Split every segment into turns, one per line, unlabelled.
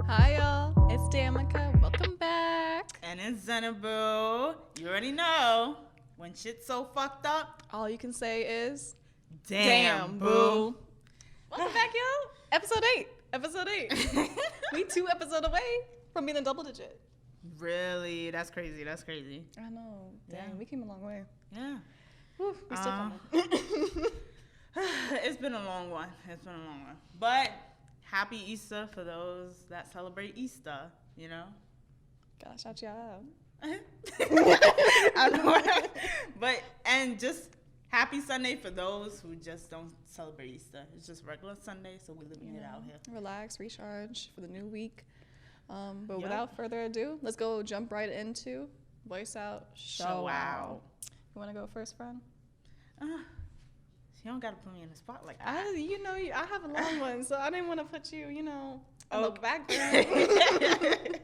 Hi y'all, it's Damica. Welcome back.
And it's Zenebou. You already know when shit's so fucked up.
All you can say is,
Damn, boo.
Welcome back, y'all. Episode 8. We 2 episodes away from being in double digit.
Really? That's crazy.
I know. Dang,
Yeah.
we came a long way.
Yeah.
Whew, we still coming.
It's been a long one. But happy Easter for those that celebrate Easter, you know?
Gosh, shout y'all
I know. But, and just happy Sunday for those who just don't celebrate Easter. It's just regular Sunday, so we're living it out here.
Relax, recharge for the new week. But
Yep.
without further ado, let's go jump right into Voice Out, Show Out. You want to go first, friend?
You don't got to put me in the spot like that.
I have a long one, so I didn't want to put you, in the
Okay.
background.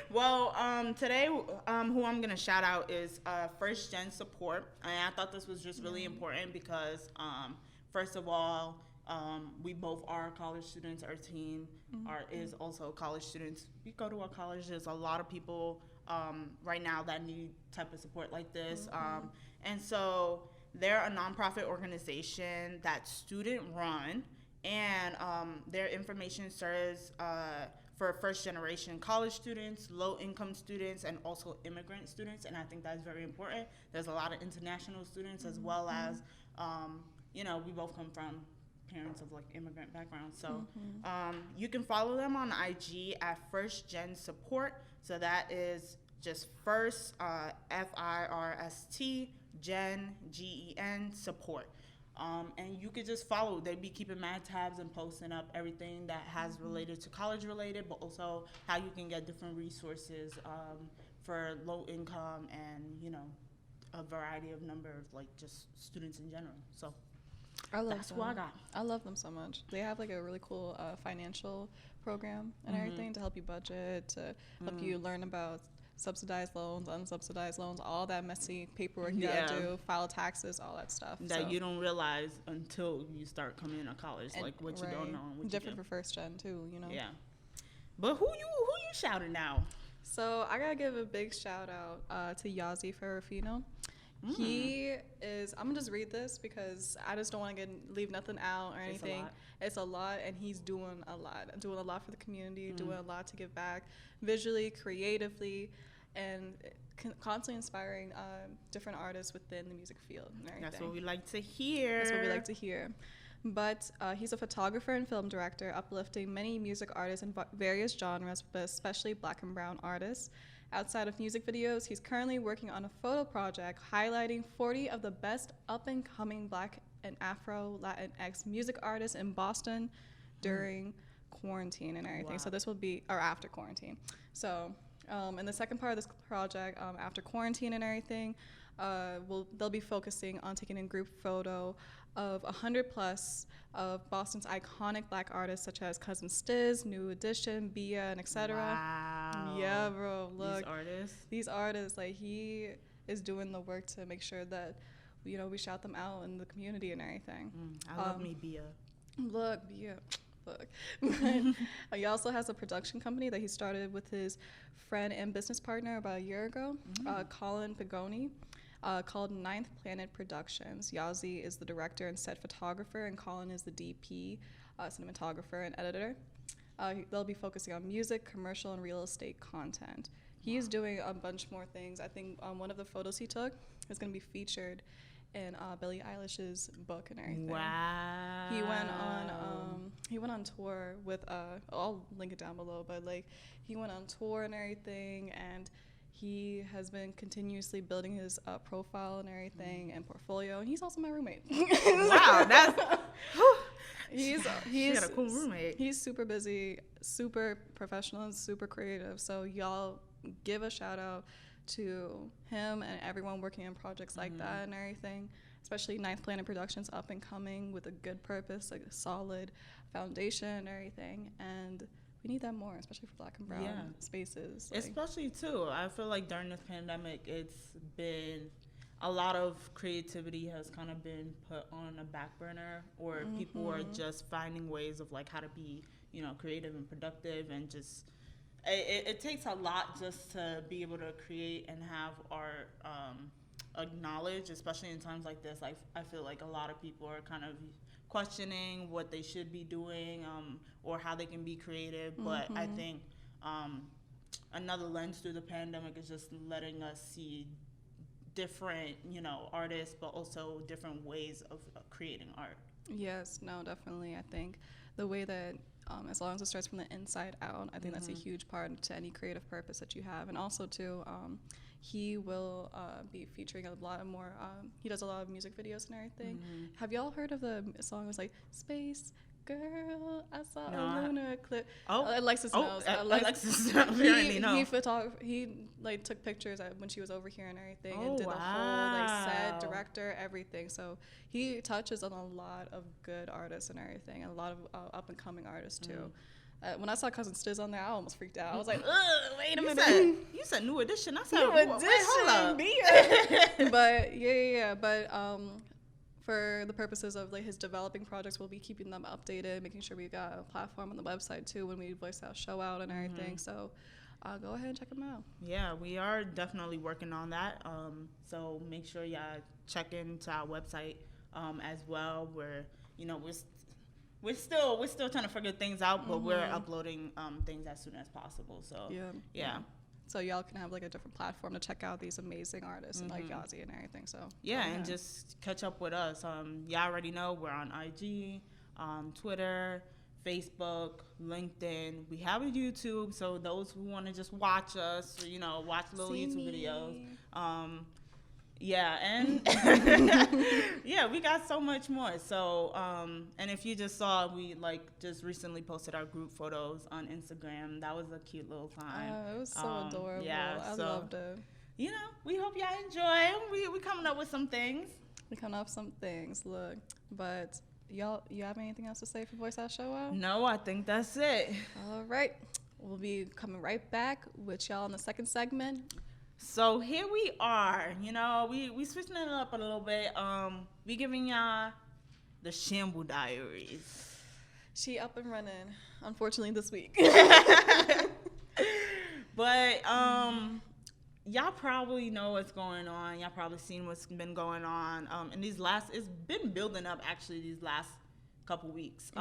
Well, today, who I'm going to shout out is first gen support. And I thought this was just really important because, first of all, we both are college students. Our team is also college students. We go to our college. There's a lot of people right now that need type of support like this. And so they're a nonprofit organization that's student run, and their information serves for first generation college students, low income students, and also immigrant students. And I think that's very important. There's a lot of international students as well as, we both come from parents of like immigrant backgrounds. So you can follow them on IG at First Gen Support. So that is just first, FIRST, Gen, GEN, support. And you could just follow. They be keeping mad tabs and posting up everything that has related to college related, but also how you can get different resources for low income and, a variety of number of like just students in general. So that's
them.
what I got.
I love them so much. They have like a really cool financial program and everything to help you budget, to help you learn about subsidized loans, unsubsidized loans, all that messy paperwork you gotta do, file taxes, all that stuff.
That you don't realize until you start coming to college, like what you don't know and what
different
you
for first gen too,
Yeah. But who you shouting out?
So I gotta give a big shout out to Yazi Ferrafino. He is, I'm gonna just read this because I just don't want to leave nothing out or anything. It's a lot, and he's doing a lot for the community, doing a lot to give back visually, creatively, and constantly inspiring different artists within the music field and everything.
That's what we like to hear.
But he's a photographer and film director, uplifting many music artists in various genres, but especially Black and brown artists. Outside of music videos, he's currently working on a photo project highlighting 40 of the best up-and-coming Black and Afro-Latinx music artists in Boston during quarantine and everything.
Wow.
So this will be, or after quarantine. So in the second part of this project, after quarantine and everything, they'll be focusing on taking a group photo of 100 plus of Boston's iconic Black artists such as Cousin Stiz, New Edition, Bia, and etc.
Wow.
Yeah, bro. Look,
These
artists, like he is doing the work to make sure that we shout them out in the community and everything.
I love me Bia.
Look, Bia. Look. He also has a production company that he started with his friend and business partner about a year ago, Colin Pagoni. Called Ninth Planet Productions. Yazi is the director and set photographer, and Colin is the DP, cinematographer and editor. They'll be focusing on music, commercial, and real estate content. He is doing a bunch more things. I think one of the photos he took is going to be featured in Billie Eilish's book and everything.
Wow.
He went on tour with I'll link it down below, but like he went on tour and everything, and he has been continuously building his profile and everything and portfolio, and he's also my roommate.
Wow, that's
he's
got a cool roommate.
He's super busy, super professional, and super creative. So y'all give a shout out to him and everyone working on projects like that and everything. Especially Ninth Planet Productions, up and coming with a good purpose, like a solid foundation and everything. And we need that more, especially for Black and brown spaces.
Like, especially too, I feel like during this pandemic, it's been a lot of creativity has kind of been put on a back burner, or people are just finding ways of like how to be creative and productive, and just it takes a lot just to be able to create and have art acknowledged, especially in times like this. I feel like a lot of people are kind of questioning what they should be doing, or how they can be creative. But I think another lens through the pandemic is just letting us see different, artists, but also different ways of creating art.
Yes, no, definitely. I think the way that, as long as it starts from the inside out, I think that's a huge part to any creative purpose that you have. And also, too, he will be featuring a lot more, he does a lot of music videos and everything. Have y'all heard of the song? It was like, Space Girl, I saw a lunar eclipse. Alexis knows.
Alexis apparently knows.
He took pictures when she was over here and everything, and did the whole set, director, everything. So he touches on a lot of good artists and everything, and a lot of up and coming artists too. When I saw Cousin Stiz on there, I almost freaked out. I was like, wait a minute.
You said New Edition. I said,
New Edition. But yeah. But for the purposes of his developing projects, we'll be keeping them updated, making sure we got a platform on the website too when we voice our show out and everything. So go ahead and check them out. Yeah,
we are definitely working on that. So make sure y'all check into our website as well. Where we're still trying to figure things out, but we're uploading things as soon as possible. So yeah.
So y'all can have a different platform to check out these amazing artists and Yazi and everything. So
and just catch up with us. Y'all already know we're on IG, Twitter, Facebook, LinkedIn. We have a YouTube, so those who want to just watch us, watch little YouTube videos. And we got so much more. So and if you just saw, we just recently posted our group photos on Instagram. That was a cute little time.
It was so adorable. I loved it.
We hope y'all enjoy. We coming up with some things.
Look, but y'all, you have anything else to say for Voice Out Show Out?
No, I think that's it.
All right, we'll be coming right back with y'all in the second segment.
So here we are, we switching it up a little bit. We giving y'all the Shambu Diaries.
She up and running, unfortunately, this week.
But y'all probably know what's going on. Y'all probably seen what's been going on. And it's been building up actually these last couple weeks.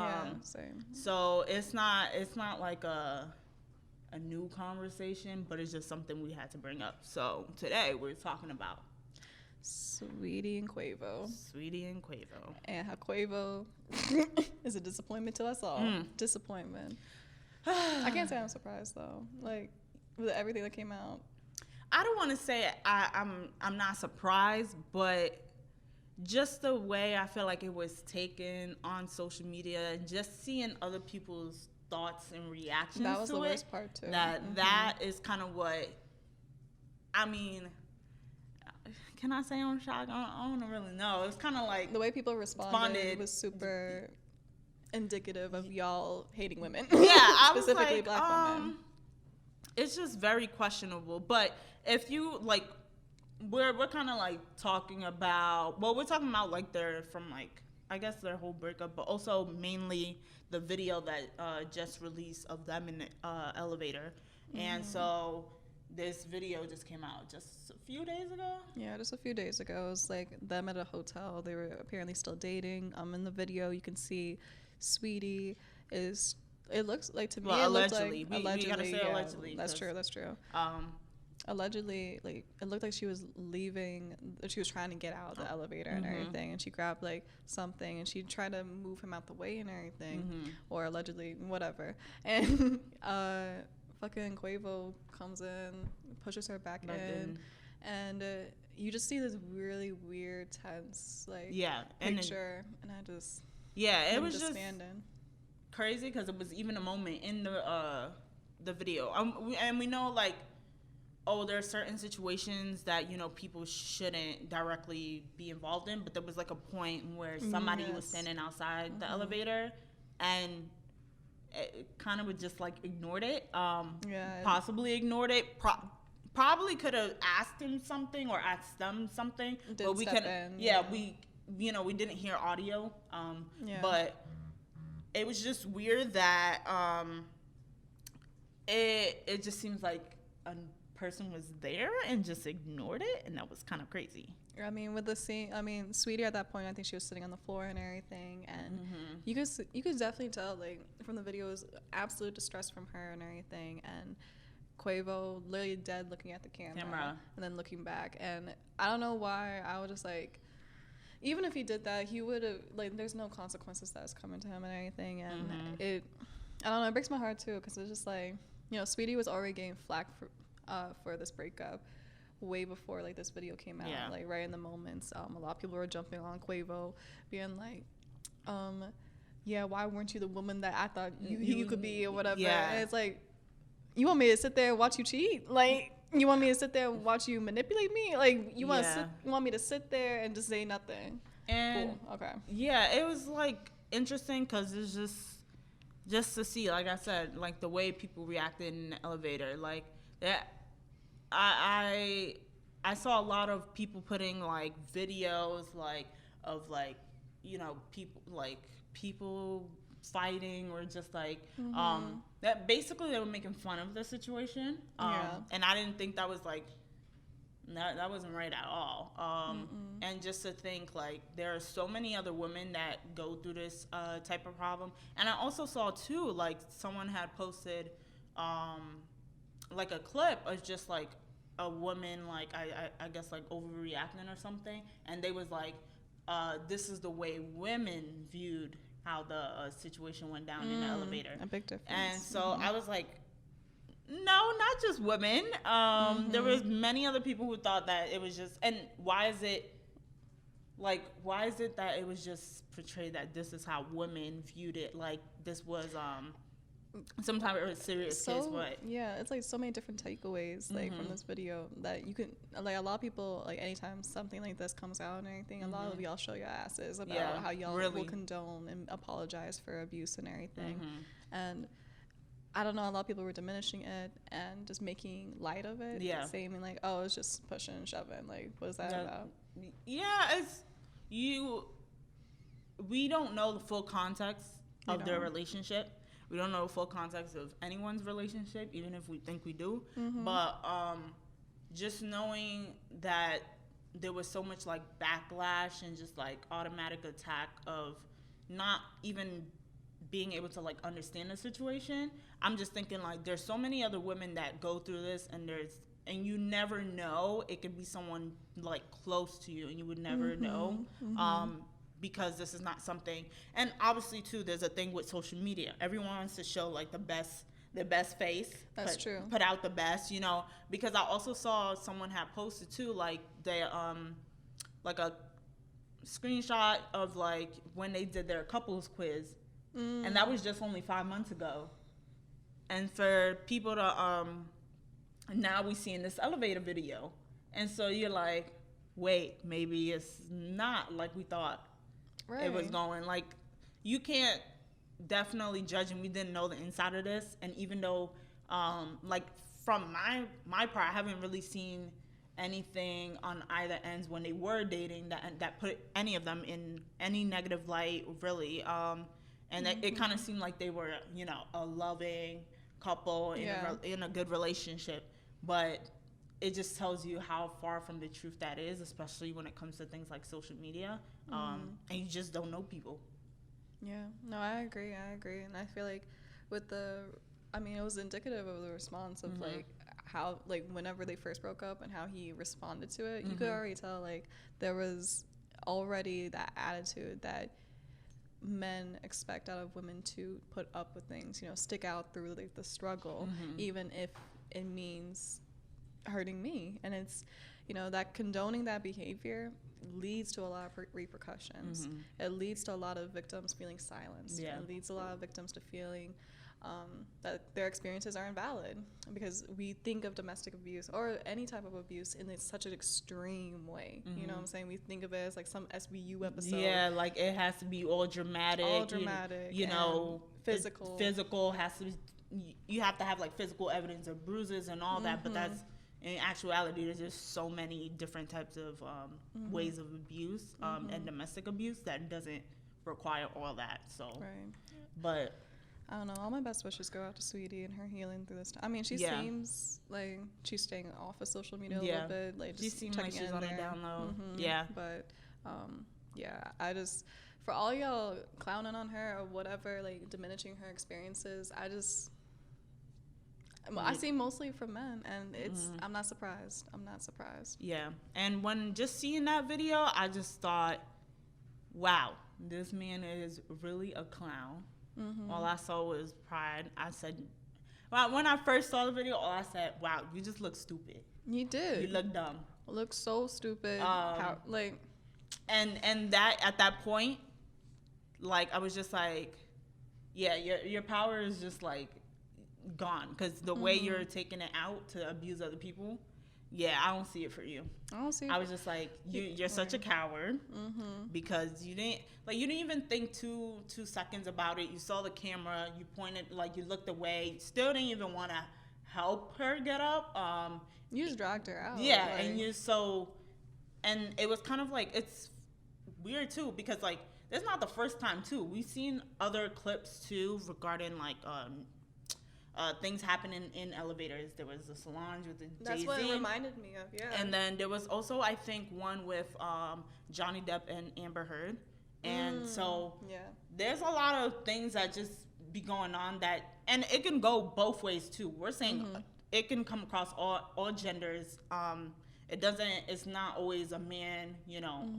Same.
So it's not like a new conversation, but it's just something we had to bring up. So today we're talking about
Saweetie and Quavo. And how Quavo is a disappointment to us all. Disappointment. I can't say I'm surprised though. With everything that came out.
I don't want to say I'm not surprised, but just the way I feel like it was taken on social media, and just seeing other people's thoughts and reactions
that was
to
the
it,
worst part too.
That is kind of what can I say I'm shocked? I don't really know. It's kind of like
the way people responded was super indicative of y'all hating women.
I
specifically
was
black women.
It's just very questionable. But if you we're kind of talking about, we're talking about their I guess their whole breakup, but also mainly the video that just released of them in the elevator. And so this video just came out just a few days ago.
Yeah, just a few days ago. It was them at a hotel. They were apparently still dating. In the video, you can see Saweetie is. It looks like to me.
Allegedly.
We
gotta say allegedly.
That's true. Allegedly, it looked like she was leaving. She was trying to get out of the elevator and everything, and she grabbed something, and she tried to move him out the way and everything, or allegedly whatever. And fucking Quavo comes in, pushes her back in, and you just see this really weird, tense picture, and I just
it was just
standing.
Crazy because it was even a moment in the video, and we know there are certain situations that people shouldn't directly be involved in, but there was a point where somebody was standing outside the elevator and it kind of would just ignored it, possibly ignored it, probably could have asked him something or asked them something, but we couldn't. We didn't hear audio, but it was just weird that it just seems like a person was there and just ignored it, and that was kind of crazy.
I mean, with the scene, I mean, Sweetie at that point, I think she was sitting on the floor and everything, and you could definitely tell, like, from the video, it was absolute distress from her and everything, and Quavo literally dead looking at the camera and then looking back, and I don't know why I was just like, even if he did that, he would have, like, there's no consequences that's coming to him and anything, and I don't know, it breaks my heart too, because it's just like, you know, Sweetie was already getting flack for this breakup way before, like, this video came out, like, right in the moments. A lot of people were jumping on Quavo, being like, yeah, why weren't you the woman that I thought you could be, or whatever. And it's like, you want me to sit there and watch you cheat? Like, you want me to sit there and watch you manipulate me? Like, you want me to sit there and just say nothing?
And
cool. Okay.
Yeah, it was, like, interesting because it's just to see, like I said, like, the way people reacted in the elevator, like, that. I saw a lot of people putting, like, videos, like, of, like, you know, people fighting, or just, like, that basically they were making fun of the situation. And I didn't think that was, like, that wasn't right at all. And just to think, like, there are so many other women that go through this type of problem. And I also saw, too, like, someone had posted, like, a clip of just, like, a woman, like, I guess, like, overreacting or something, and they was like, this is the way women viewed how the situation went down in the elevator.
A big difference.
And so I was like, no, not just women. There was many other people who thought that it was just, and why is it that it was just portrayed that this is how women viewed it, like this was some type of serious case, but
yeah, it's like so many different takeaways, like, from this video, that you can, like, a lot of people, like, anytime something like this comes out and anything, a lot of y'all show your asses about how y'all will condone and apologize for abuse and everything. And I don't know, a lot of people were diminishing it and just making light of it, saying, like, oh, it's just pushing and shoving, like, what is that about?
We don't know the full context of their relationship. We don't know the full context of anyone's relationship, even if we think we do. But just knowing that there was so much, like, backlash and just, like, automatic attack of not even being able to, like, understand the situation, I'm just thinking, like, there's so many other women that go through this, and you never know. It could be someone, like, close to you, and you would never know. Because this is not something, and obviously too, there's a thing with social media. Everyone wants to show, like, the best face.
That's true.
Put out the best, you know. Because I also saw someone had posted too, like, they like a screenshot of, like, when they did their couples quiz, and that was just only 5 months ago. And for people to now we see in this elevator video, and so you're like, wait, maybe it's not like we thought. It was going. Like, you can't definitely judge, and we didn't know the inside of this. And even though, like, from my part, I haven't really seen anything on either ends when they were dating that put any of them in any negative light, really. And it kind of seemed like they were, you know, a loving couple in a good relationship. But it just tells you how far from the truth that is, especially when it comes to things like social media. And you just don't know people.
Yeah, no, I agree. And I feel like it was indicative of the response of, like, how, like, whenever they first broke up and how he responded to it, you could already tell, like, there was already that attitude that men expect out of women to put up with things, you know, stick out through, like, the struggle, even if it means hurting me. And it's, you know, that condoning that behavior leads to a lot of repercussions. It leads to a lot of victims feeling silenced. It leads a lot of victims to feeling that their experiences are invalid, because we think of domestic abuse or any type of abuse in such an extreme way. You know what I'm saying? We think of it as, like, some SVU episode.
Yeah, like, it has to be all dramatic. You know,
physical.
Physical has to be, you have to have, like, physical evidence of bruises and all that, but that's, in actuality, there's just so many different types of ways of abuse and domestic abuse that doesn't require all that. So,
Right.
but
I don't know. All my best wishes go out to Sweetie and her healing through this time. I mean, she
Yeah.
seems like she's staying off of social media a
Yeah.
little bit. Like,
she
just
seems like
checking
she's
in
on
there.
a down low.
Mhm.
Yeah.
But, yeah, I just, for all y'all clowning on her or whatever, like, diminishing her experiences, I see mostly from men, and I'm not surprised. I'm not surprised.
Yeah. And when just seeing that video, I just thought, wow, this man is really a clown.
Mm-hmm.
All I saw was pride. I said, well, when I first saw the video, all I said, wow, you just look stupid.
You did.
You look dumb.
Look so stupid.
And that at that point, like, I was just like, yeah, your power is just like gone, because the way you're taking it out to abuse other people, yeah, I don't see it for you.
I don't see it.
I was just like, you're such a coward, because you didn't even think two seconds about it. You saw the camera, you pointed, like, you looked away, still didn't even want to help her get up.
You just dragged her out.
Yeah, and it was kind of like, it's weird too, because, like, it's not the first time too. We've seen other clips too regarding, like, things happening in elevators. There was the Solange with the
That's
Jay-Z.
what it reminded me of, yeah.
And then there was also, I think, one with Johnny Depp and Amber Heard. And so there's a lot of things that just be going on that, and it can go both ways too. We're saying it can come across all genders. It's not always a man,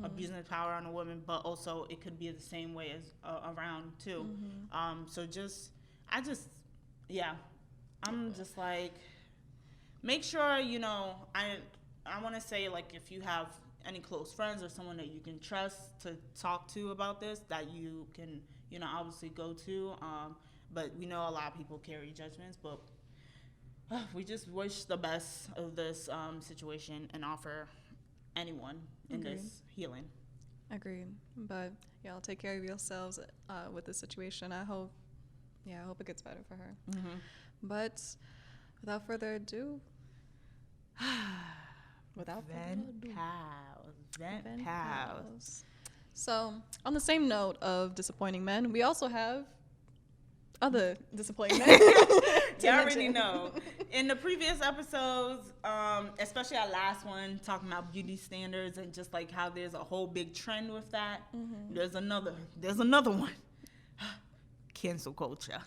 abusing his power on a woman, but also it could be the same way as around too. I'm just like, make sure, I want to say, like, if you have any close friends or someone that you can trust to talk to about this, that you can, obviously go to. But we know a lot of people carry judgments, but we just wish the best of this situation and offer anyone in this healing.
Agreed. But y'all take care of yourselves with this situation. I hope it gets better for her. But without further ado, Vent Pals. So, on the same note of disappointing men, we also have other disappointing men.
You already know. In the previous episodes, especially our last one, talking about beauty standards and just like how there's a whole big trend with that. There's another one. Cancel culture.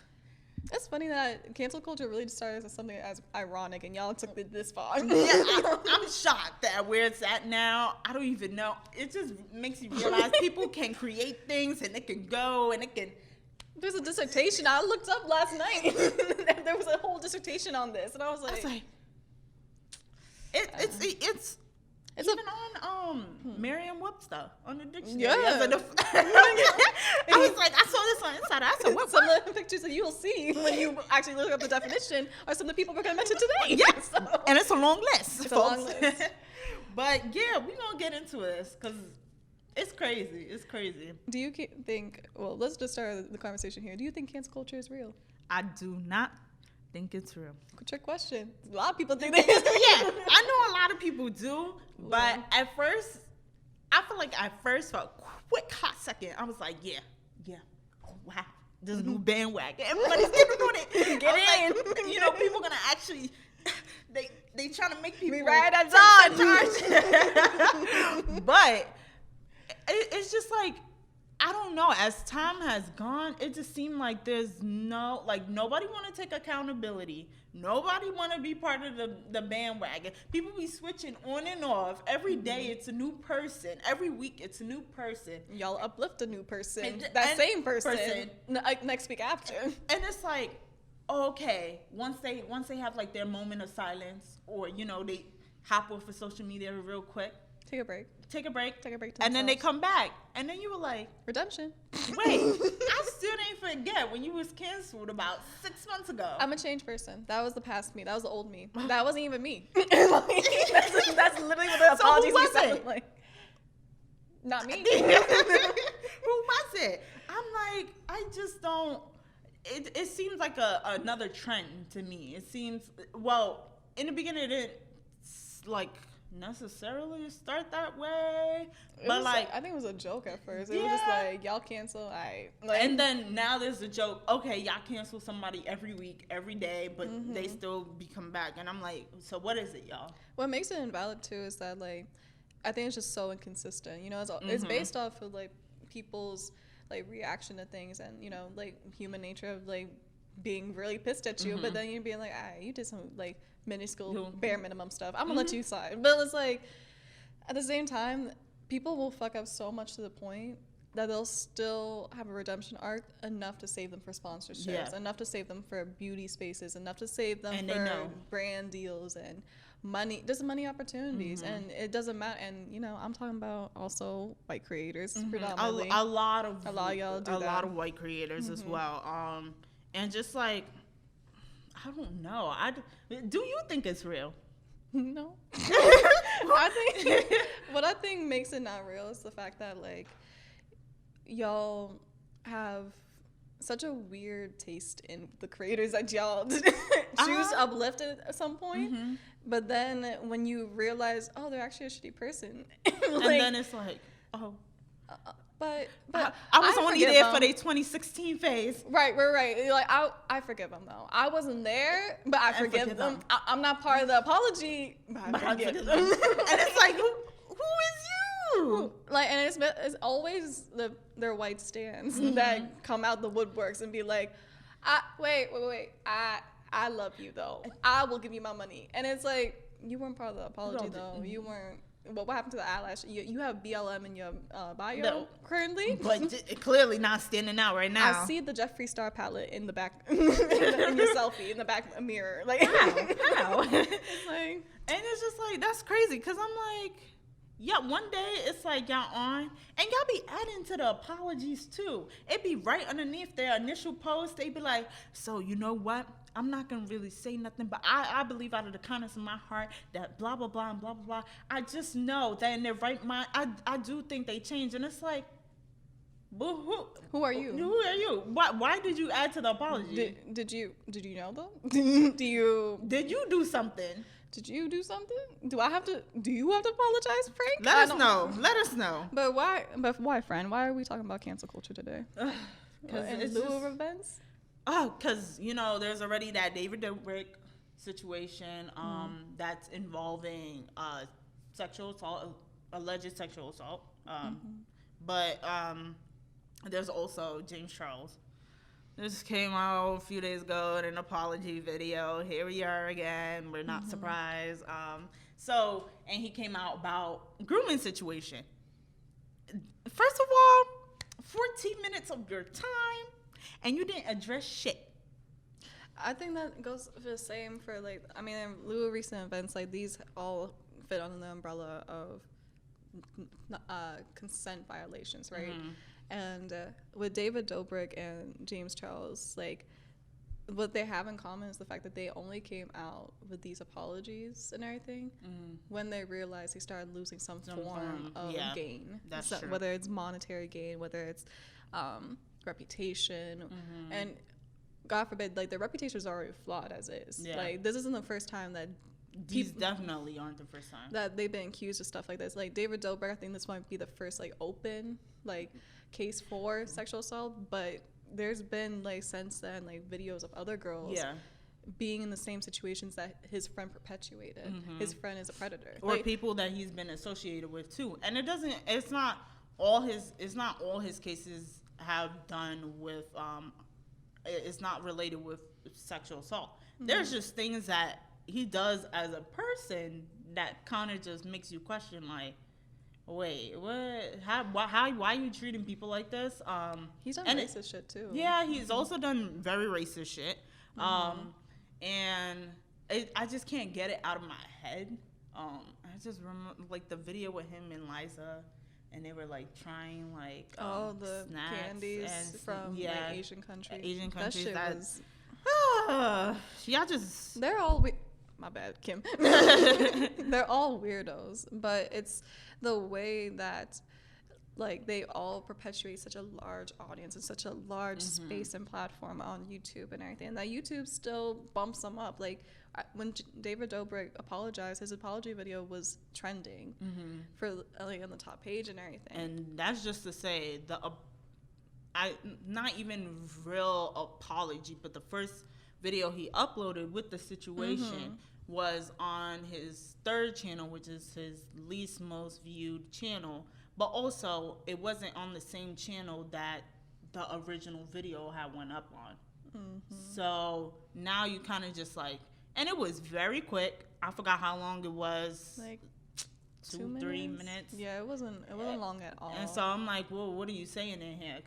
It's funny that cancel culture really started as something as ironic, and y'all took it this far.
I'm shocked at where it's at now. I don't even know. It just makes you realize people can create things, and it can go, and it can.
There's a dissertation I looked up last night. There was a whole dissertation on this, and I was like,
it's even on Merriam-Webster on the dictionary.
Yeah.
I was like, I saw this on Inside. I said, what?
Some of the pictures that you will see when you actually look up the definition are some of the people we're going to mention today.
Yes, and it's a long list.
It's folks. A long list.
But yeah, we're going to get into this because it's crazy. It's crazy.
Do you think, well, let's just start the conversation here. Do you think cancel culture is real?
I do not think it's real.
Trick question. A lot of people think that.
Yeah, I know a lot of people do, but at first, I feel like for a quick hot second, I was like, yeah, oh wow, this new bandwagon, everybody's getting on it.
Get in.
Like, people gonna actually, they trying to make people
ride that
charge. But it's just like, I don't know. As time has gone, it just seemed like there's nobody want to take accountability. Nobody want to be part of the bandwagon. People be switching on and off. Every day it's a new person. Every week it's a new person.
Y'all uplift a new person.
And
same person. Next week after.
And it's like, okay, once they have like their moment of silence, or they hop off of social media real quick.
Take a break.
And then they come back. And then you were like,
redemption.
Wait, I still didn't forget when you was canceled about 6 months ago.
I'm a changed person. That was the past me. That was the old me. That wasn't even me. That's literally what the apologies we sound like. Not me.
Who was it? I'm like, I just don't. It seems like another trend to me. It seems, well, in the beginning it didn't like necessarily start that way,
It
but
was,
like
I think it was a joke at first. It was just like, y'all cancel,
and then now there's a joke. Okay, y'all cancel somebody every week, every day, but they still be coming back, and I'm like, so what is it, y'all?
What makes it invalid too is that like, I think it's just so inconsistent. You know, it's based off of like people's like reaction to things, and you know, like human nature of like being really pissed at you, but then you're being like, you did some like minuscule bare minimum stuff. I'm gonna let you slide. But it's like at the same time, people will fuck up so much to the point that they'll still have a redemption arc enough to save them for sponsorships, enough to save them for beauty spaces, enough to save them for brand deals and money, just money opportunities. And it doesn't matter. And you know, I'm talking about also white creators predominantly.
A lot of
y'all do that.
A lot of white creators as well. And just like, I don't know. Do you think it's real?
No. What I think makes it not real is the fact that like y'all have such a weird taste in the creators that y'all choose to uplift at some point. But then when you realize, oh, they're actually a shitty person, like,
and then it's like, oh.
But
I was only there for their 2016 phase.
Right. Like I forgive them though. I wasn't there, but I forgive them. I'm not part of the apology, but I forgive them.
And it's like, who is you?
Like, and it's always their white stands that come out the woodworks and be like, wait. I love you though. I will give you my money. And it's like, you weren't part of the apology though. You weren't. What happened to the eyelash? You have BLM in your bio currently,
but clearly not standing out right now.
I see the Jeffree Star palette in the back, in your selfie in the back mirror. Like
how?
It's like,
and it's just like, that's crazy, because I'm like, yeah, one day it's like y'all on, and y'all be adding to the apologies too. It be right underneath their initial post. They be like, so you know what? I'm not going to really say nothing, but I believe out of the kindness of my heart that blah, blah, blah, and blah, blah, blah. I just know that in their right mind, I do think they change. And it's like, but
who are you?
Who are you? Why did you add to the apology?
Did you know them? Did you
do something?
Did you do something? Do you have to apologize, Frank?
Let us know.
But why, friend? Why are we talking about cancel culture today? Because in lieu of events?
Oh, because, you know, there's already that David Dobrik situation that's involving sexual assault, alleged sexual assault. But there's also James Charles. This came out a few days ago in an apology video. Here we are again. We're not surprised. And he came out about grooming situation. First of all, 14 minutes of your time, and you didn't address shit.
I think that goes for the same for, like, I mean, in lieu of recent events, like, these all fit under the umbrella of consent violations, right? And with David Dobrik and James Charles, like, what they have in common is the fact that they only came out with these apologies and everything when they realized they started losing some form of gain.
That's true.
Whether it's monetary gain, whether it's reputation, and God forbid, like, their reputation is already flawed as is. Like, this isn't the first time that
these definitely aren't the first time
that they've been accused of stuff like this. Like, David Dobrik, I think this might be the first, like, open, like, case for sexual assault, but there's been, like, since then, like, videos of other girls being in the same situations that his friend perpetuated. His friend is a predator,
or like, people that he's been associated with too. And it's not all his cases have done with it's not related with sexual assault. There's just things that he does as a person that kind of just makes you question, like, wait, what? Why are you treating people like this?
He's done racist shit too.
Yeah, he's also done very racist shit. And I just can't get it out of my head. I just remember, like, the video with him and Liza, and they were, like, trying, like,
the
snacks
candies from like, Asian countries.
That shit
was.
Y'all just.
They're all. My bad, Kim. They're all weirdos, but it's the way that like they all perpetuate such a large audience and such a large space and platform on YouTube and everything. And that YouTube still bumps them up. Like when David Dobrik apologized, his apology video was trending for like on the top page and everything.
And that's just to say not even real apology, but the first video he uploaded with the situation was on his third channel, which is his least most viewed channel. But also, it wasn't on the same channel that the original video had went up on. So now you kind of just like, and it was very quick. I forgot how long it was.
Like
2-3 minutes.
Yeah, it wasn't long at all.
And so I'm like, well, what are you saying in here?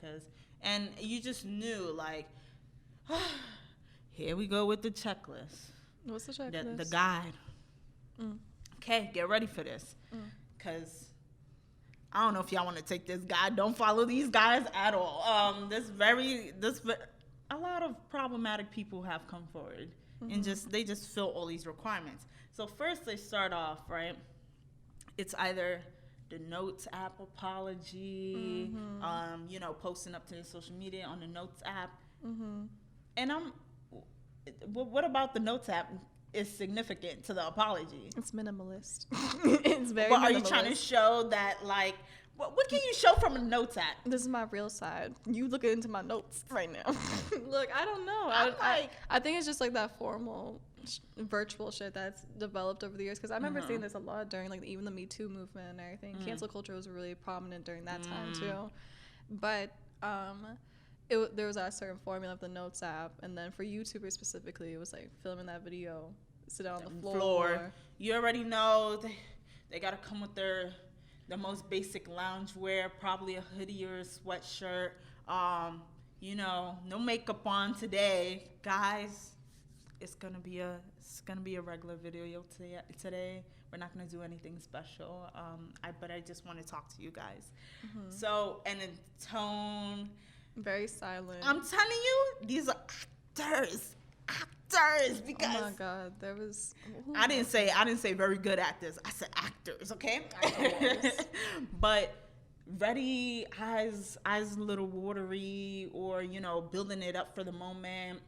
And you just knew, like, here we go with the checklist.
What's the checklist?
The guide. Okay, get ready for this. Because I don't know if y'all want to take this guide. Don't follow these guys at all. A lot of problematic people have come forward. And they just fill all these requirements. So first they start off, right? It's either the Notes app apology, posting up to the social media on the Notes app. And what about the Notes app is significant to the apology?
It's minimalist. It's very
But
minimalist.
are you trying to show that, like, what can you show from a Notes app?
This is my real side. You looking into my notes right now. Look, I don't know. I think it's just like that formal virtual shit that's developed over the years, because I remember seeing this a lot during like even the Me Too movement and everything. Cancel culture was really prominent during that time too. But there was that certain formula of the Notes app, and then for YouTubers specifically, it was like filming that video, sit down on the floor.
You already know they gotta come with the most basic loungewear, probably a hoodie or a sweatshirt. No makeup on today, guys. It's gonna be a regular video today. We're not gonna do anything special. But I just want to talk to you guys. So, and in tone,
very silent.
I'm telling you, these are actors. Because
oh my God, there was.
I didn't say very good actors. I said actors. Okay. But ready, eyes a little watery, or building it up for the moment.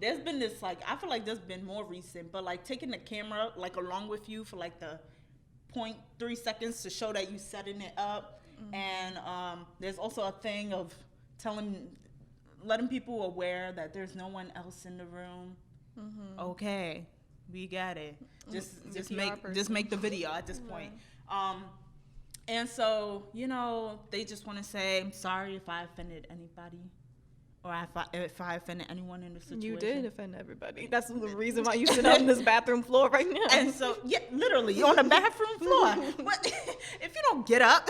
There's been this, like, I feel like there's been more recent, but like taking the camera like along with you for like the 0.3 seconds to show that you setting it up. And there's also a thing of letting people aware that there's no one else in the room. Okay, we got it. Just make the video at this point. And so they just want to say, I'm sorry if I offended anybody, or if I offended anyone in the situation.
You did offend everybody. That's the reason why you sit on this bathroom floor right now.
And so, yeah, literally, you're on the bathroom floor. But if you don't get up.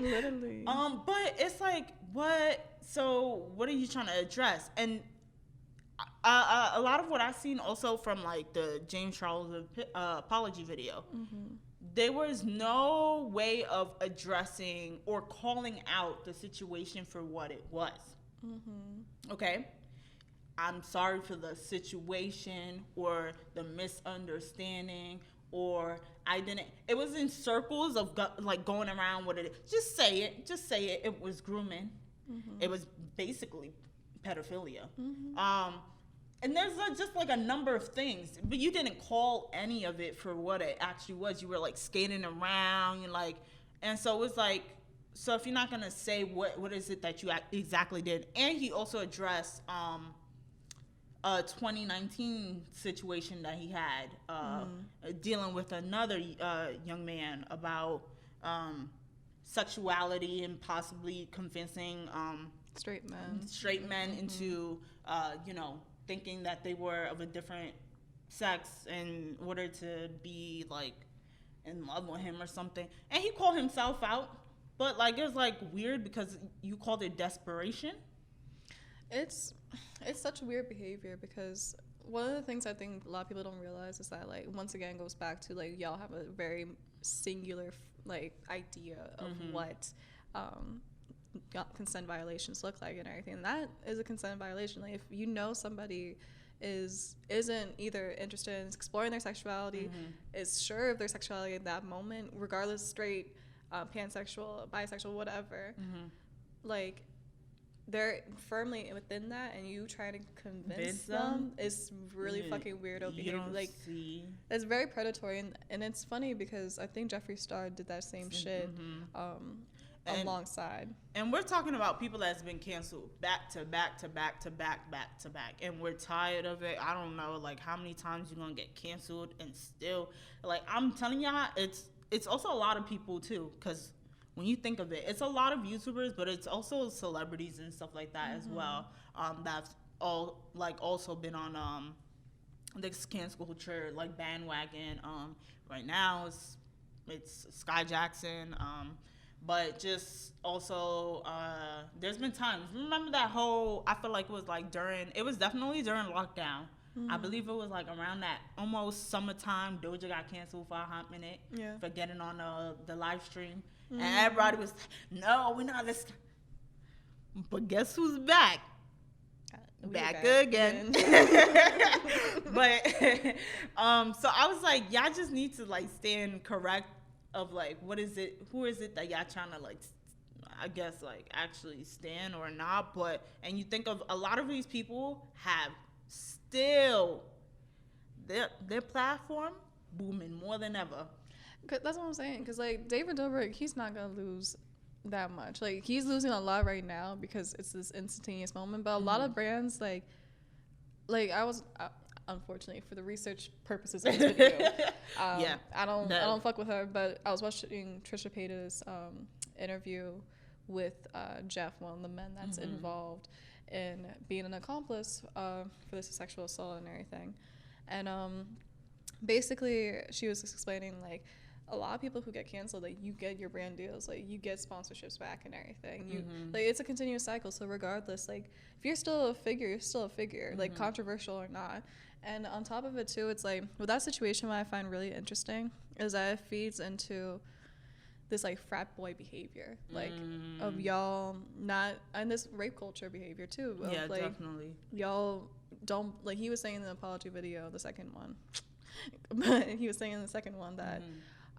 Literally.
But it's like, what? So what are you trying to address? And a lot of what I've seen also from like the James Charles apology video, there was no way of addressing or calling out the situation for what it was. Okay, I'm sorry for the situation or the misunderstanding, or I didn't. It was in circles of like going around with it. Just say it. It was grooming. It was basically pedophilia. And there's just like a number of things, but you didn't call any of it for what it actually was. You were like skating around, and so it was like, so if you're not gonna say what is it that you exactly did. And he also addressed a 2019 situation that he had dealing with another young man about sexuality and possibly convincing
straight men
into thinking that they were of a different sex in order to be like in love with him or something. And he called himself out, but like it was like weird because you called it desperation.
It's such weird behavior, because one of the things I think a lot of people don't realize is that, like, once again goes back to like y'all have a very singular like idea of what consent violations look like and everything. And that is a consent violation. Like, if somebody isn't either interested in exploring their sexuality, is sure of their sexuality at that moment, regardless straight, pansexual, bisexual, whatever, like they're firmly within that, and you try to convince them, it's really fucking weirdo behavior. Like, it's very predatory, and it's funny because I think Jeffree Star did that same shit alongside.
And we're talking about people that's been canceled back to back to back to back back to back, and we're tired of it. I don't know, like, how many times you're gonna get canceled and still, like, I'm telling y'all, it's also a lot of people too, because when you think of it, it's a lot of YouTubers, but it's also celebrities and stuff like that as well. That's all, like, also been on this cancel culture, like, bandwagon. Right now it's Sky Jackson. But just also, there's been times. Remember that whole? I feel like it was like it was definitely during lockdown. I believe it was like around that almost summertime. Doja got canceled for a hot minute for getting on the live stream. And everybody was like, no, we're not listening. But guess who's back? Back again. But so I was like, y'all just need to like stand correct of like, who is it that y'all trying to like, I guess like actually stand or not. But and you think of a lot of these people have still their platform booming more than ever.
That's what I'm saying. Because, like, David Dobrik, he's not going to lose that much. Like, he's losing a lot right now because it's this instantaneous moment. But a lot of brands, like I was, unfortunately, for the research purposes of this video, I don't fuck with her. But I was watching Trisha Paytas' interview with Jeff, one of the men that's involved in being an accomplice for this sexual assault and everything. And basically, she was explaining, like, a lot of people who get canceled, like, you get your brand deals, like, you get sponsorships back and everything. You like, it's a continuous cycle. So regardless, like, if you're still a figure, you're still a figure, like, controversial or not. And on top of it too, it's like, with that situation, what I find really interesting is that it feeds into this like frat boy behavior, like of y'all not, and this rape culture behavior too. Of, like,
definitely.
Y'all don't, like, he was saying in the apology video, the second one, but he was saying in the second one that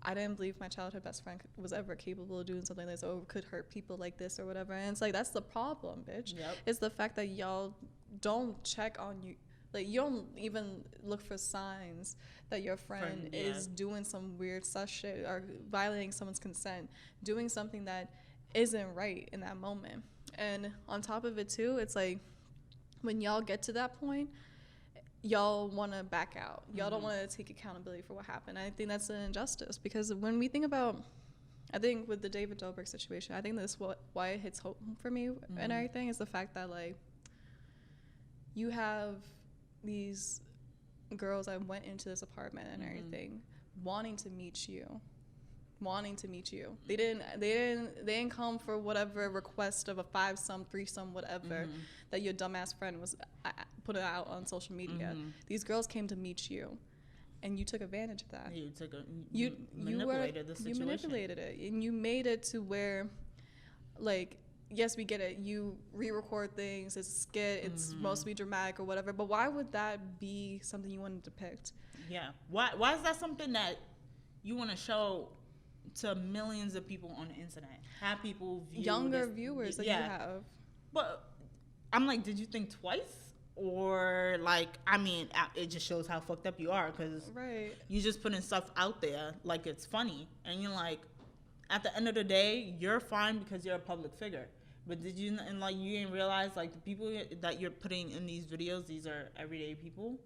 I didn't believe my childhood best friend was ever capable of doing something like this or could hurt people like this or whatever. And it's like, that's the problem, bitch. It's the fact that y'all don't check on you. Like, you don't even look for signs that your friend is doing some weird sus shit or violating someone's consent, doing something that isn't right in that moment. And on top of it too, it's like, when y'all get to that point, y'all want to back out. Y'all don't want to take accountability for what happened. I think that's an injustice, because when we think about, I think with the David Dobrik situation, I think that's why it hits home for me and everything, is the fact that, like, you have these girls that went into this apartment and everything wanting to meet you. They didn't come for whatever request of a 5-some, 3-some, whatever that your dumbass friend was putting out on social media. These girls came to meet you, and you took advantage of that. You manipulated the situation. You manipulated it, and you made it to where, like, yes, we get it. You re-record things. It's a skit. It's supposed to be dramatic or whatever. But why would that be something you want to depict?
Yeah. Why is that something that you want to show to millions of people on the internet? Have people view
younger viewers that you have.
But I'm like, did you think twice? Or, like, I mean, it just shows how fucked up you are, because you just putting stuff out there like it's funny, and you're like, at the end of the day, you're fine because you're a public figure. But you didn't realize, like, the people that you're putting in these videos, these are everyday people,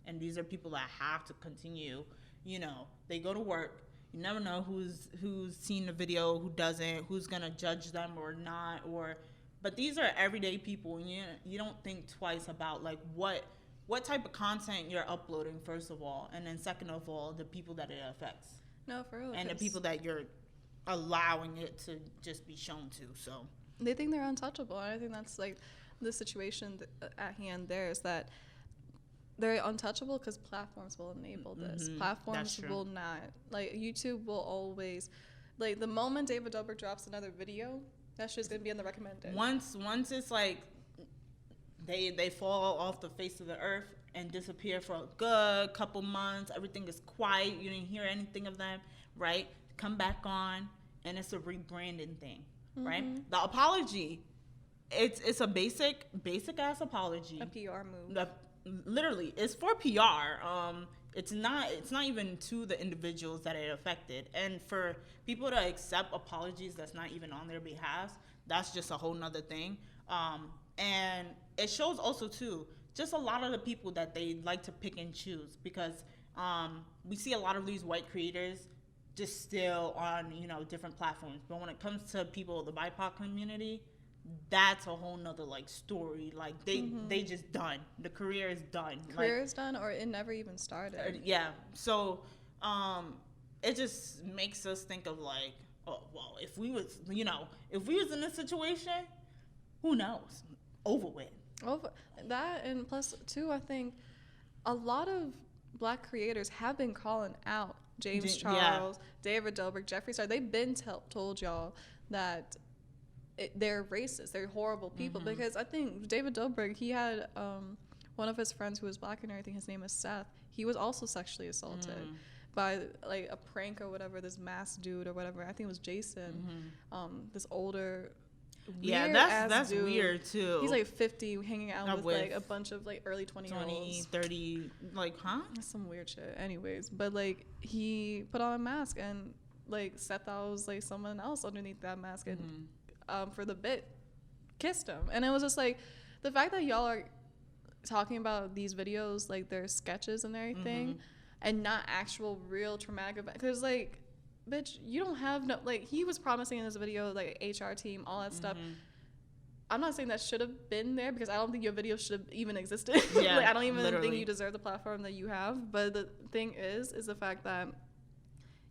and these are people that have to continue. You know, they go to work. You never know who's seen the video, who doesn't, who's gonna judge them or not, but these are everyday people, and you don't think twice about, like, what type of content you're uploading, first of all, and then second of all, the people that it affects.
No, for real.
And the people that you're allowing it to just be shown to. So
they think they're untouchable, and I think that's, like, the situation at hand there, is that they're untouchable because platforms will enable this. Platforms will not. Like, YouTube will always, like, the moment David Dobrik drops another video, that's just gonna be in the recommended.
Once it's like they fall off the face of the earth and disappear for a good couple months, everything is quiet, you didn't hear anything of them, right? Come back on, and it's a rebranding thing, right? The apology, it's a basic ass apology.
A PR move.
Literally, it's for PR. It's not even to the individuals that it affected, and for people to accept apologies that's not even on their behalf, that's just a whole nother thing. And it shows also too, just a lot of the people that they like to pick and choose, because we see a lot of these white creators just still on, you know, different platforms, but when it comes to people of the BIPOC community, that's a whole nother like story. Like they just done. The career is done.
Career is done, or it never even started.
Yeah. So it just makes us think of like, oh well, if we was in this situation, who knows? Over with.
Over that, and plus too, I think a lot of Black creators have been calling out James Charles, David Dobrik, Jeffree Star. They've been told y'all that they're racist, they're horrible people. Because I think David Dobrik, he had one of his friends who was Black and everything, his name is Seth. He was also sexually assaulted by like a prank or whatever, this masked dude or whatever. I think it was Jason, this older
that's
dude.
Weird too.
He's like 50, hanging out with like a bunch of like early 20-year-olds.
30, like, huh?
That's some weird shit. Anyways, but like he put on a mask, and like Seth thought it was like someone else underneath that mask, and for the bit kissed him. And it was just like the fact that y'all are talking about these videos like they're sketches and everything, and not actual real traumatic event, because like, bitch, you don't have no, like, he was promising in this video like HR team, all that stuff. I'm not saying that should have been there, because I don't think your video should have even existed.
Yeah,
like, I don't even
literally
think you deserve the platform that you have. But the thing is the fact that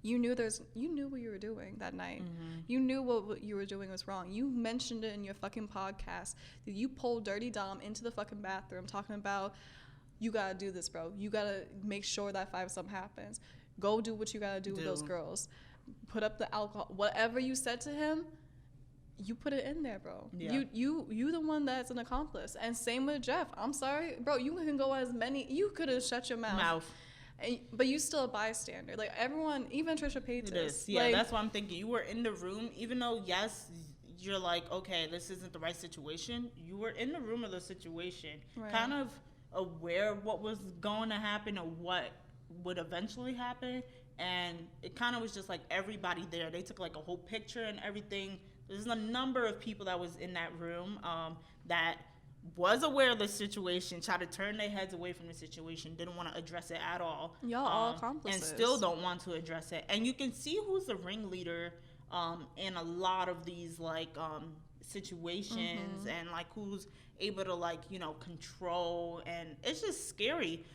you knew what you were doing that night. You knew what you were doing was wrong. You mentioned it in your fucking podcast. You pulled Dirty Dom into the fucking bathroom talking about, you gotta do this, bro. You gotta make sure that 5-something happens. Go do what you gotta do with those girls. Put up the alcohol. Whatever you said to him, you put it in there, bro. Yeah. You the one that's an accomplice. And same with Jeff. I'm sorry, bro. You can go as many. You could have shut your mouth. But you still a bystander. Like, everyone, even Trisha Paytas.
Yeah,
like,
that's what I'm thinking. You were in the room, even though, yes, you're like, okay, this isn't the right situation. You were in the room of the situation, kind of aware of what was going to happen or what would eventually happen. And it kind of was just like everybody there. They took like a whole picture and everything. There's a number of people that was in that room that was aware of the situation, tried to turn their heads away from the situation, didn't want to address it at all.
Y'all all accomplices.
And still don't want to address it. And you can see who's the ringleader in a lot of these like situations, and like who's able to like, you know, control, and it's just scary.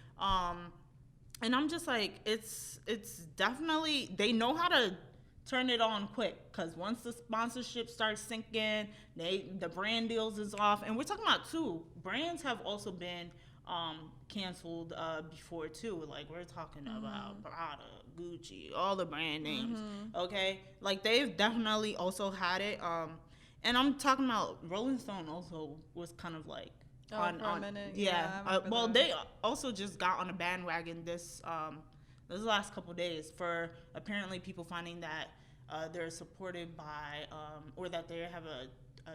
And I'm just like, it's definitely, they know how to turn it on quick, because once the sponsorship starts sinking, the brand deals is off. And we're talking about too, brands have also been canceled before too. Like, we're talking about Prada, Gucci, all the brand names. Okay, like they've definitely also had it. And I'm talking about Rolling Stone also was kind of like
for a minute.
Well, they also just got on a bandwagon this last couple days for apparently people finding that they're supported by or that they have a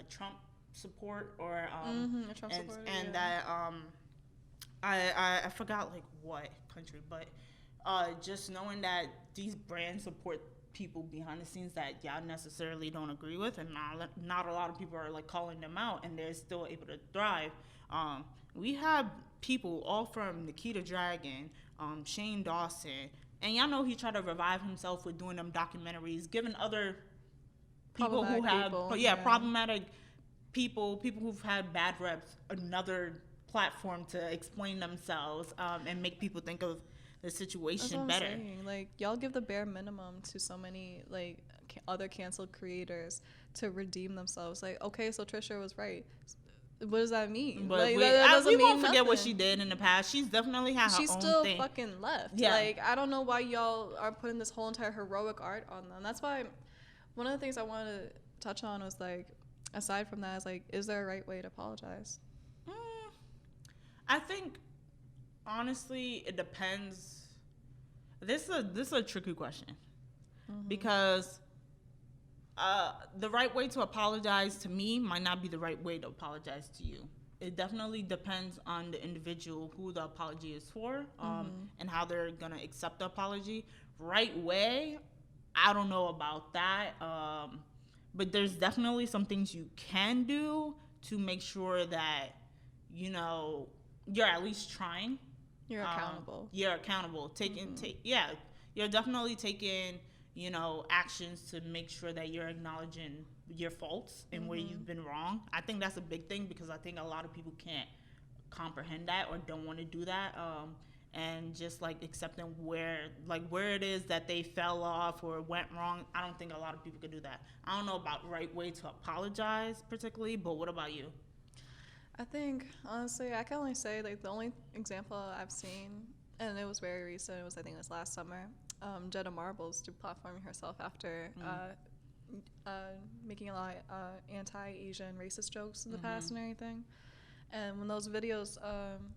Trump support, or
a Trump support,
and that I forgot like what country, but just knowing that these brands support people behind the scenes that y'all necessarily don't agree with, and not a lot of people are like calling them out, and they're still able to thrive. We have people all from Nikita Dragon, Shane Dawson, and y'all know he tried to revive himself with doing them documentaries, giving other people who have problematic people who've had bad reps another platform to explain themselves and make people think of the situation better.
I'm saying. Like, y'all give the bare minimum to so many like other canceled creators to redeem themselves. Like, okay, so Trisha was right. What does that mean?
But
like,
we won't forget what she did in the past. She's definitely had her own thing. She's
still fucking left. Yeah. Like, I don't know why y'all are putting this whole entire heroic art on them. That's why one of the things I wanted to touch on was like, aside from that, is like, is there a right way to apologize?
I think honestly, it depends. This is a tricky question, because the right way to apologize to me might not be the right way to apologize to you. It definitely depends on the individual who the apology is for, and how they're gonna accept the apology. Right way, I don't know about that, but there's definitely some things you can do to make sure that you're at least trying.
You're accountable.
You're accountable. You're definitely taking actions to make sure that you're acknowledging your faults and where you've been wrong. I think that's a big thing, because I think a lot of people can't comprehend that or don't want to do that, and just like accepting where it is that they fell off or went wrong. I don't think a lot of people could do that. I don't know about right way to apologize particularly, but what about you?
I think, honestly, I can only say, like, the only example I've seen, and it was very recent, I think it was last summer, Jenna Marbles deplatforming herself after making a lot of anti-Asian racist jokes in the past and everything. And when those videos,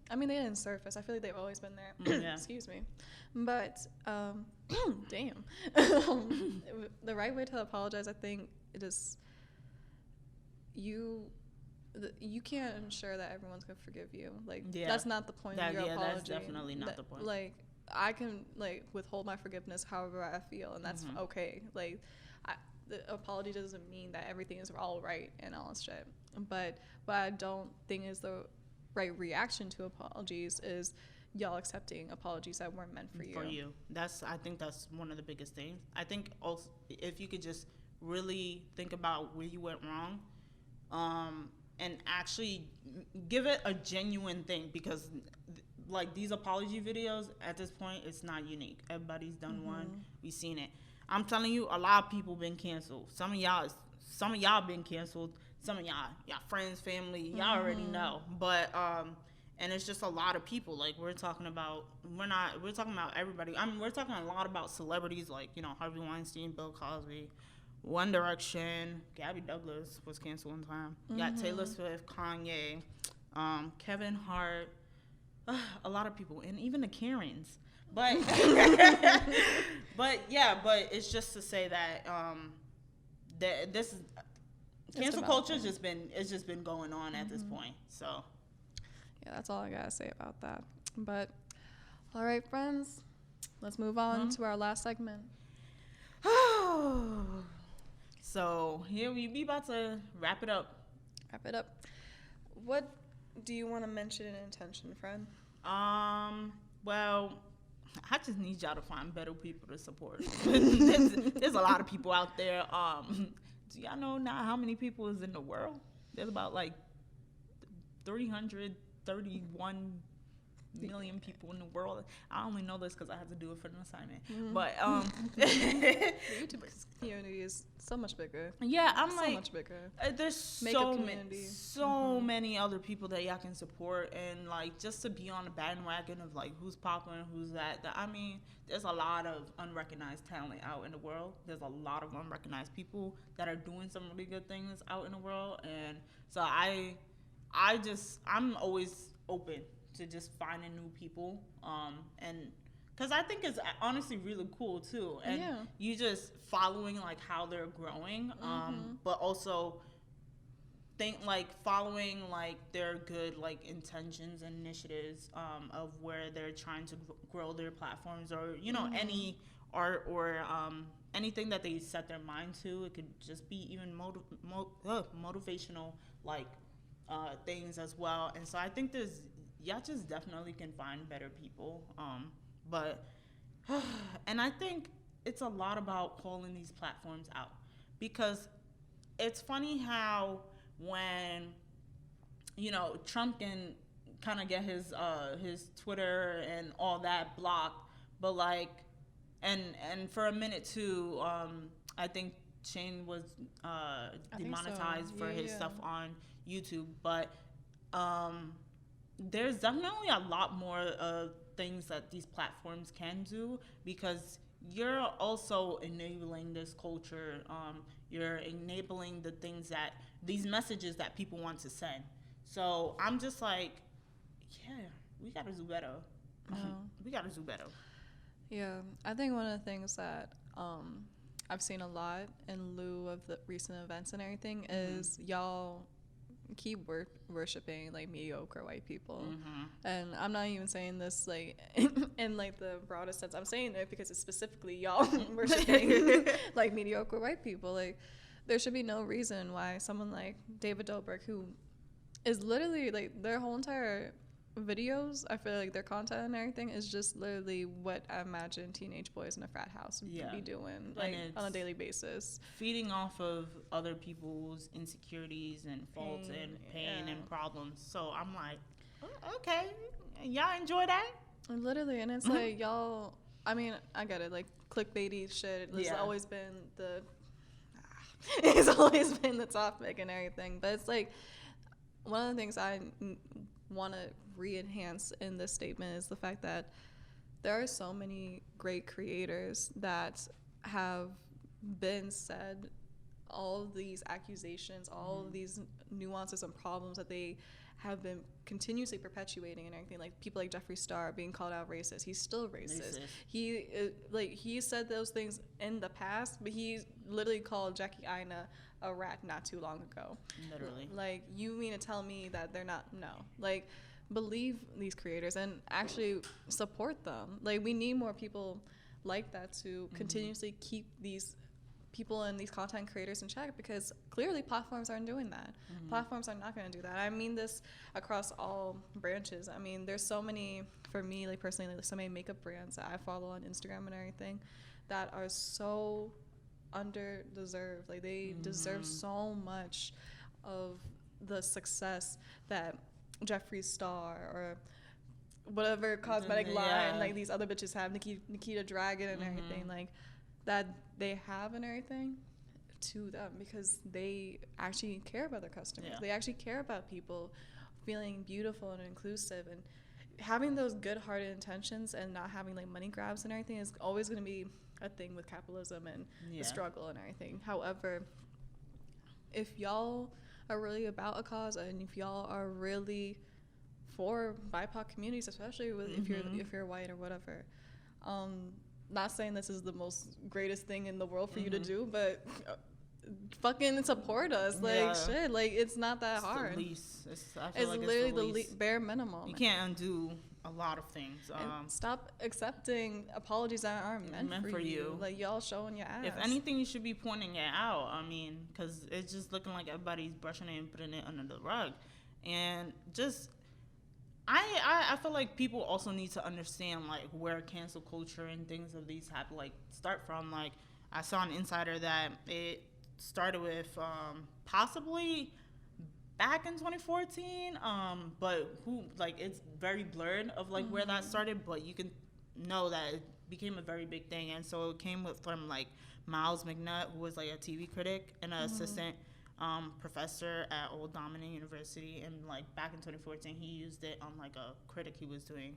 they didn't surface. I feel like they've always been there.
Yeah.
Excuse me. But, damn. The right way to apologize, I think, it is you can't ensure that everyone's going to forgive you. Like, that's not the point of your apology.
That's definitely not the point.
Like, I can, like, withhold my forgiveness however I feel, and that's okay. Like, the apology doesn't mean that everything is all right and all this shit. But what I don't think is the right reaction to apologies is y'all accepting apologies that weren't meant for you.
I think that's one of the biggest things. I think also if you could just really think about where you went wrong, and actually give it a genuine thing, because like these apology videos at this point, it's not unique. Everybody's done one. We've seen it. I'm telling you, a lot of people been canceled. Some of y'all been canceled. Some of y'all friends, family, y'all already know. But and it's just a lot of people. Like we're talking about everybody. We're talking a lot about celebrities like, Harvey Weinstein, Bill Cosby, One Direction, Gabby Douglas was canceled one time. You got Taylor Swift, Kanye, Kevin Hart, a lot of people, and even the Karens. But but it's just to say that that this is cancel culture has just been going on at this point. So
yeah, that's all I gotta say about that. But all right, friends, let's move on to our last segment.
So here we be about to wrap it up.
What do you want to mention in intention, friend?
Well, I just need y'all to find better people to support. There's a lot of people out there. Do y'all know now how many people is in the world? There's about like 331 million people in the world. I only know this because I had to do it for an assignment. But
the YouTube community is so much bigger.
Yeah, I'm
so
like,
much bigger.
There's so many other people that y'all can support, and like just to be on the bandwagon of like who's popular and who's that. There's a lot of unrecognized talent out in the world. There's a lot of unrecognized people that are doing some really good things out in the world, and so I'm always open to just finding new people, and because I think it's honestly really cool too, and you just following like how they're growing, but also following like their good like intentions and initiatives of where they're trying to grow their platforms, or any art or anything that they set their mind to. It could just be even motivational like things as well. And so I think y'all just definitely can find better people, and I think it's a lot about calling these platforms out, because it's funny how when Trump can kind of get his Twitter and all that blocked, but like and for a minute too, I think Shane was demonetized for his stuff on YouTube, but there's definitely a lot more things that these platforms can do, because you're also enabling this culture. You're enabling the things these messages that people want to send. So I'm just like, we gotta do better. We gotta do better.
Yeah, I think one of the things that I've seen a lot in lieu of the recent events and everything is y'all keep worshiping like mediocre white people. And I'm not even saying this like in like the broadest sense. I'm saying it because it's specifically y'all worshiping like mediocre white people. Like there should be no reason why someone like David Dobrik, who is literally like their whole entire videos, I feel like their content and everything is just literally what I imagine teenage boys in a frat house would be doing like on a daily basis,
feeding off of other people's insecurities and faults and pain and problems. So I'm like, oh, okay, y'all enjoy that?
Literally. And it's like y'all, I mean, I get it, like clickbaity shit has always been it's always been the topic and everything, but it's like one of the things I want to re-enhance in this statement is the fact that there are so many great creators that have been said all of these accusations, all of these nuances and problems that they have been continuously perpetuating and everything. Like people like Jeffree Star being called out racist. He's still racist. He said those things in the past, but he literally called Jackie Aina a rat not too long ago.
Literally.
Like, you mean to tell me that they're not? No. Like, believe these creators and actually support them. Like, we need more people like that to continuously keep these people and these content creators in check, because clearly platforms aren't doing that. Platforms are not going to do that. I mean this across all branches. I mean, there's so many, for me, like personally, like so many makeup brands that I follow on Instagram and everything that are so under-deserved. Like, they deserve so much of the success that Jeffree Star or whatever cosmetic line like these other bitches have, Nikita Dragon and everything, like that they have and everything, to them, because they actually care about their customers. They actually care about people feeling beautiful and inclusive, and having those good-hearted intentions and not having like money grabs and everything is always going to be a thing with capitalism and the struggle and everything. However, if y'all are really about a cause, and if y'all are really for BIPOC communities, especially with if you're white or whatever, not saying this is the most greatest thing in the world for you to do, but fucking support us. Like, shit, like, it's not that hard.
The least. It's
like literally the bare minimum.
You can't undo a lot of things.
And stop accepting apologies that aren't meant for you. Like, y'all showing your ass.
If anything, you should be pointing it out. I mean, because it's just looking like everybody's brushing it and putting it under the rug. And just, I feel like people also need to understand, like, where cancel culture and things of these type, like, start from. Like, I saw on Insider that it started with possibly back in 2014, but who, like, it's very blurred of like where that started, but you can know that it became a very big thing. And so it came from like Miles McNutt, who was like a TV critic and an assistant professor at Old Dominion University, and like back in 2014 he used it on like a critic he was doing.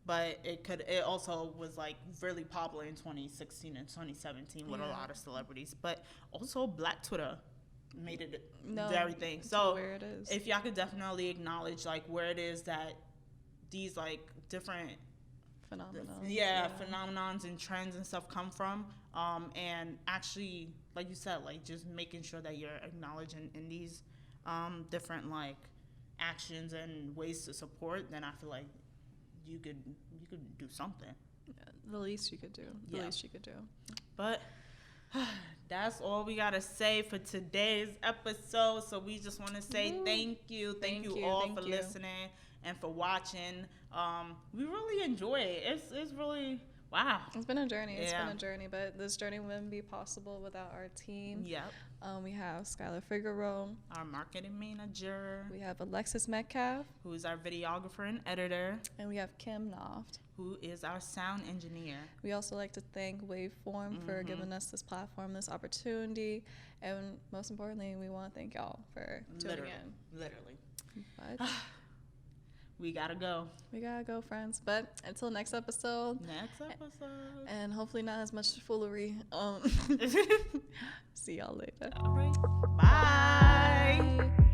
But it also was like really popular in 2016 and 2017 with a lot of celebrities, but also Black Twitter made it very thing. So
where it is.
If y'all could definitely acknowledge like where it is that these like different phenomenons and trends and stuff come from, and actually, like you said, like just making sure that you're acknowledging in these different like actions and ways to support, then I feel like you could do something.
The least you could do.
But that's all we gotta say for today's episode. So we just want to say thank you all for listening and for watching. We really enjoy it. It's really wow.
It's been a journey. But this journey wouldn't be possible without our team.
Yep.
We have Skylar Figueroa,
our marketing manager.
We have Alexis Metcalf,
who is our videographer and editor.
And we have Kim Noft,
who is our sound engineer.
We also like to thank Waveform for giving us this platform, this opportunity. And most importantly, we want to thank y'all for tuning in.
Literally.
But
we gotta go.
Friends. But until next episode. And hopefully not as much foolery. See y'all later.
All right. Bye.